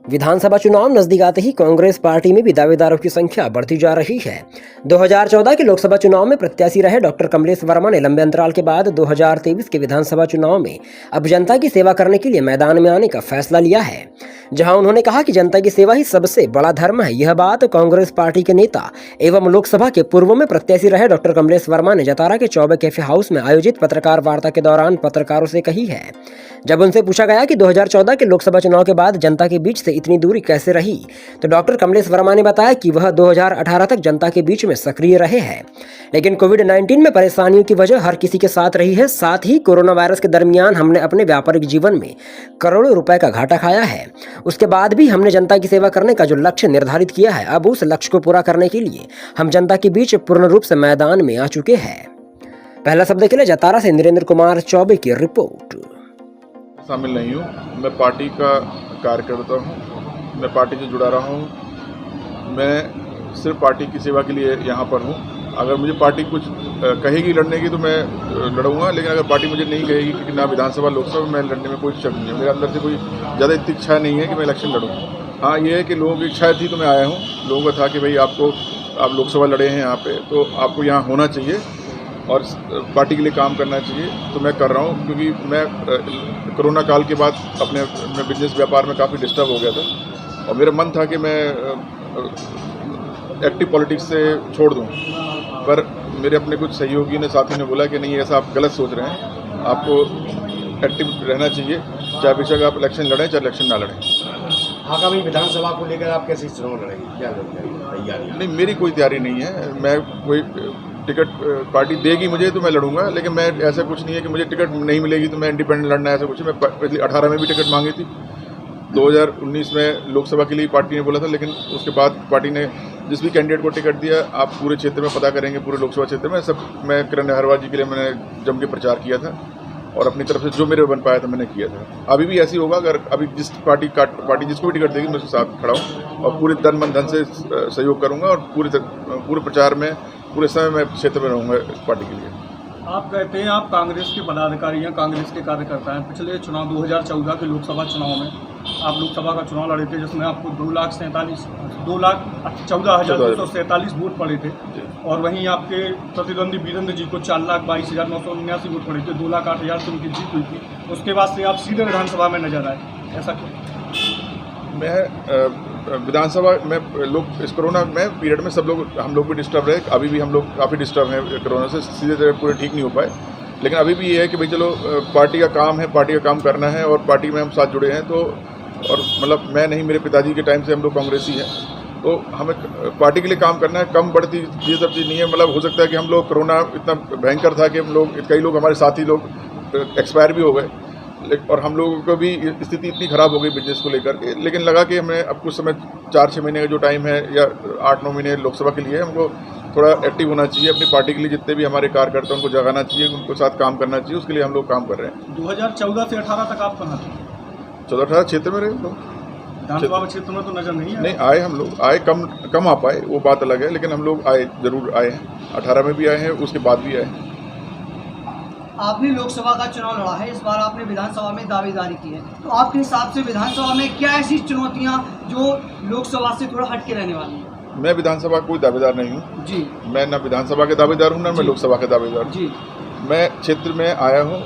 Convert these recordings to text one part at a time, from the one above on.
विधानसभा चुनाव नजदीक आते ही कांग्रेस पार्टी में भी दावेदारों की संख्या बढ़ती जा रही है। 2014 के लोकसभा चुनाव में प्रत्याशी रहे डॉक्टर कमलेश वर्मा ने लंबे अंतराल के बाद 2023 के विधानसभा चुनाव में अब जनता की सेवा करने के लिए मैदान में आने का फैसला लिया है, जहां उन्होंने कहा कि जनता की सेवा ही सबसे बड़ा धर्म है। यह बात कांग्रेस पार्टी के नेता एवं लोकसभा के पूर्व में प्रत्याशी रहे डॉक्टर कमलेश वर्मा ने जतारा के चौबे कैफे हाउस में आयोजित पत्रकार वार्ता के दौरान पत्रकारों से कही है। जब उनसे पूछा गया कि 2014 के लोकसभा चुनाव के बाद जनता के बीच से इतनी दूरी कैसे रही, तो डॉक्टर कमलेश वर्मा ने बताया कि वह 2018 तक जनता के बीच में सक्रिय रहे हैं, लेकिन कोविड-19 में परेशानियों की वजह हर किसी के साथ रही है। साथ ही कोरोना वायरस के दरमियान हमने अपने व्यापारिक जीवन में करोड़ों रुपए का घाटा खाया है। उसके बाद भी हमने जनता की सेवा करने का जो लक्ष्य निर्धारित किया है, अब उस लक्ष्य को पूरा करने के लिए हम जनता के बीच पूर्ण रूप से मैदान में आ चुके हैं। पहला शब्द के लिए जतारा से नरेंद्र कुमार चौबे की रिपोर्ट। शामिल नहीं हूँ, मैं पार्टी का कार्यकर्ता हूँ, मैं पार्टी से जुड़ा रहा हूँ। मैं सिर्फ पार्टी की सेवा के लिए यहाँ पर हूँ। अगर मुझे पार्टी कुछ कहेगी लड़ने की तो मैं लड़ूंगा, लेकिन अगर पार्टी मुझे नहीं कहेगी कि ना विधानसभा लोकसभा में लड़ने में कोई शक नहीं है। मेरे अंदर से कोई ज़्यादा इतनी इच्छा नहीं है कि मैं इलेक्शन लड़ूँ। हाँ, ये है कि लोगों की इच्छा थी तो मैं आया हूँ। लोगों का था कि भाई आप लोकसभा लड़े हैं यहाँ पे, तो आपको यहाँ होना चाहिए और पार्टी के लिए काम करना चाहिए, तो मैं कर रहा हूँ। क्योंकि मैं कोरोना काल के बाद अपने बिजनेस व्यापार में काफ़ी डिस्टर्ब हो गया था और मेरा मन था कि मैं एक्टिव पॉलिटिक्स से छोड़ दूँ, पर मेरे अपने कुछ सहयोगी ने, साथी ने बोला कि नहीं, ऐसा आप गलत सोच रहे हैं, आपको एक्टिव रहना चाहिए, चाहे बेशक आप इलेक्शन लड़ें चाहे इलेक्शन ना लड़ें। आगामी विधानसभा को लेकर आप कैसे चुनाव लड़ेंगे, क्या तैयारी? नहीं, मेरी कोई तैयारी नहीं है। मैं कोई टिकट पार्टी देगी मुझे तो मैं लड़ूंगा, लेकिन मैं ऐसा कुछ नहीं है कि मुझे टिकट नहीं मिलेगी तो मैं इंडिपेंडेंट लड़ना है, ऐसा कुछ है। मैं पिछले 18 में भी टिकट मांगी थी, 2019 में लोकसभा के लिए पार्टी ने बोला था, लेकिन उसके बाद पार्टी ने जिस भी कैंडिडेट को टिकट दिया, आप पूरे क्षेत्र में पता करेंगे, पूरे लोकसभा क्षेत्र में सब, मैं किरण अहरवाल जी के लिए मैंने जम के प्रचार किया था और अपनी तरफ से जो मेरे बन पाया था मैंने किया था। अभी भी ऐसी होगा, अगर अभी जिस पार्टी जिसको भी टिकट देगी मैं उसके साथ खड़ा हूँ और पूरे तन मन धन से सहयोग करूँगा और पूरे प्रचार में पूरे समय मैं क्षेत्र में रहूँगा पार्टी के लिए। आप कहते हैं आप कांग्रेस के पदाधिकारी हैं, कांग्रेस के कार्यकर्ता हैं। पिछले चुनाव 2014 के लोकसभा चुनाव में आप लोकसभा का चुनाव लड़े थे, जिसमें आपको 2,14,247 वोट पड़े थे और वहीं आपके प्रतिद्वंदी वीरेंद्र जी को 4,22,979 वोट पड़े थे। 2,08,000 से उनकी जीत हुई थी। उसके बाद से आप सीधे विधानसभा में नजर आए, ऐसा क्यों? मैं विधानसभा में लोग इस कोरोना में पीरियड में हम लोग भी डिस्टर्ब रहे। अभी भी हम लोग काफ़ी डिस्टर्ब हैं कोरोना से, सीधे तरह पूरे ठीक नहीं हो पाए। लेकिन अभी भी ये है कि भाई चलो, पार्टी का काम है, पार्टी का काम करना है और पार्टी में हम साथ जुड़े हैं। तो और मतलब मैं नहीं, मेरे पिताजी के टाइम से हम लोग कांग्रेसी हैं, तो हमें पार्टी के लिए काम करना है। कम बढ़ती ये सब चीज़ नहीं है। मतलब हो सकता है कि हम लोग, कोरोना इतना भयंकर था कि हम लोग, कई लोग हमारे साथी लोग एक्सपायर भी हो गए और हम लोगों को भी स्थिति इतनी ख़राब हो गई बिजनेस को लेकर के। लेकिन लगा कि हमें अब कुछ समय 4-6 महीने का जो टाइम है या 8-9 महीने लोकसभा के लिए, हमको थोड़ा एक्टिव होना चाहिए। अपनी पार्टी के लिए जितने भी हमारे कार्यकर्ता उनको जगाना चाहिए, उनको साथ काम करना चाहिए। उसके लिए हम लोग काम कर रहे हैं। 2014 से 18 तक आप कहाँ थे? 14-18 क्षेत्र में रहे लोग, विधानसभा क्षेत्र में तो नजर नहीं आए। नहीं आए, हम लोग आए, कम आ पाए, वो बात अलग है, लेकिन हम लोग आए, जरूर आए हैं। 18 में भी आए हैं, उसके बाद भी आए हैं। आपने लोकसभा का चुनाव लड़ा है, इस बार आपने विधानसभा में दावेदारी की है, तो आपके हिसाब से विधानसभा में क्या ऐसी चुनौतियां जो लोकसभा से थोड़ा हटके रहने वाली हैं? मैं विधानसभा कोई दावेदार नहीं हूँ जी। मैं ना विधानसभा के दावेदार हूँ, ना मैं लोकसभा के दावेदार हूँ जी। मैं क्षेत्र में आया हूँ।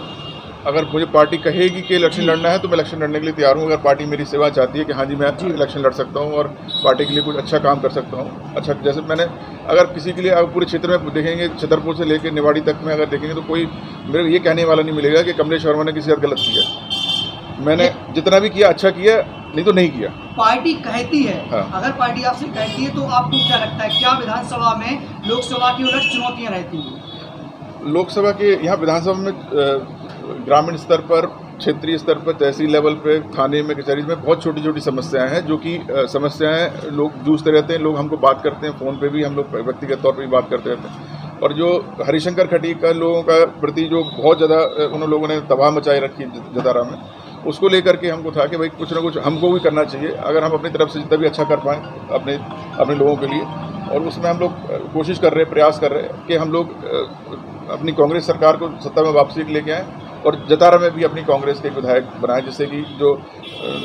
अगर मुझे पार्टी कहेगी कि इलेक्शन लड़ना है तो मैं इलेक्शन लड़ने के लिए तैयार हूँ। अगर पार्टी मेरी सेवा चाहती है कि हाँ जी मैं इलेक्शन लड़ सकता हूँ और पार्टी के लिए कुछ अच्छा काम कर सकता हूँ, अच्छा, जैसे मैंने, अगर किसी के लिए अगर पूरे क्षेत्र में देखेंगे, छतरपुर से लेकर निवाड़ी तक में अगर देखेंगे, तो कोई मेरे ये कहने वाला नहीं मिलेगा कि कमलेश वर्मा ने किसी साथ गलत किया। मैंने जितना भी किया अच्छा किया, नहीं तो नहीं किया। पार्टी कहती है, हाँ। अगर पार्टी आपसे कहती है तो आपको क्या लगता है, क्या विधानसभा में लोकसभा की उलट चुनौतियाँ रहती हैं? लोकसभा के यहाँ, विधानसभा में ग्रामीण स्तर पर, क्षेत्रीय स्तर पर, तहसील लेवल पे, थाने में, कचहरी में बहुत छोटी छोटी समस्याएं हैं, जो कि समस्याएं लोग जूझते रहते हैं। लोग हमको बात करते हैं, फ़ोन पे भी हम लोग व्यक्तिगत तौर पे भी बात करते रहते हैं। और जो हरिशंकर खटीका लोगों का प्रति जो बहुत ज़्यादा उन लोगों ने तबाह मचाई रखी जतारा में, उसको लेकर के हमको था कि भाई कुछ ना कुछ हमको भी करना चाहिए। अगर हम अपनी तरफ से जितना भी अच्छा कर पाएँ अपने लोगों के लिए, और उसमें हम लोग कोशिश कर रहे हैं, प्रयास कर रहे हैं कि हम लोग अपनी कांग्रेस सरकार को सत्ता में वापसी लेके आएँ और जतारा में भी अपनी कांग्रेस के एक विधायक बनाए, जिससे कि जो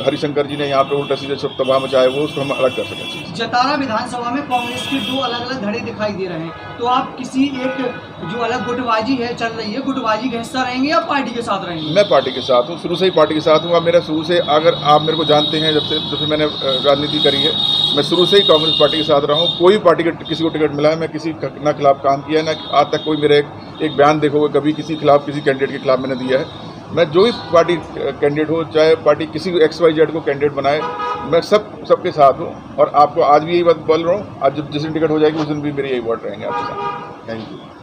हरिशंकर जी ने यहाँ पे उल्टा सीधे तबाह मचाया वो उसको हम अलग कर सकें। जतारा विधानसभा में कांग्रेस के दो अलग अलग धड़े दिखाई दे रहे हैं, तो आप किसी एक जो अलग गुटबाजी है चल रही है, गुटबाजी का हिस्सा रहेंगे या पार्टी के साथ रहेंगे? मैं पार्टी के साथ हूँ, शुरू से ही पार्टी के साथ हूँ। अब मेरा शुरू से, अगर आप मेरे को जानते हैं जब से मैंने राजनीति करी है, मैं शुरू से ही कांग्रेस पार्टी के साथ रहा हूँ। कोई पार्टी के किसी को टिकट मिला है, मैं किसी ना खिलाफ काम किया है, ना आज तक कोई मेरे एक बयान देखोगे कभी किसी खिलाफ, किसी कैंडिडेट के खिलाफ मैंने दिया है। मैं जो भी पार्टी कैंडिडेट हो, चाहे पार्टी किसी XYZ को कैंडिडेट बनाए, मैं सबके साथ हूँ। और आपको आज भी यही बात बोल रहा हूँ, आज जब जिस दिन टिकट हो जाएगी उस दिन भी मेरी यही वर्ड रहेंगे आपके साथ। Thank you.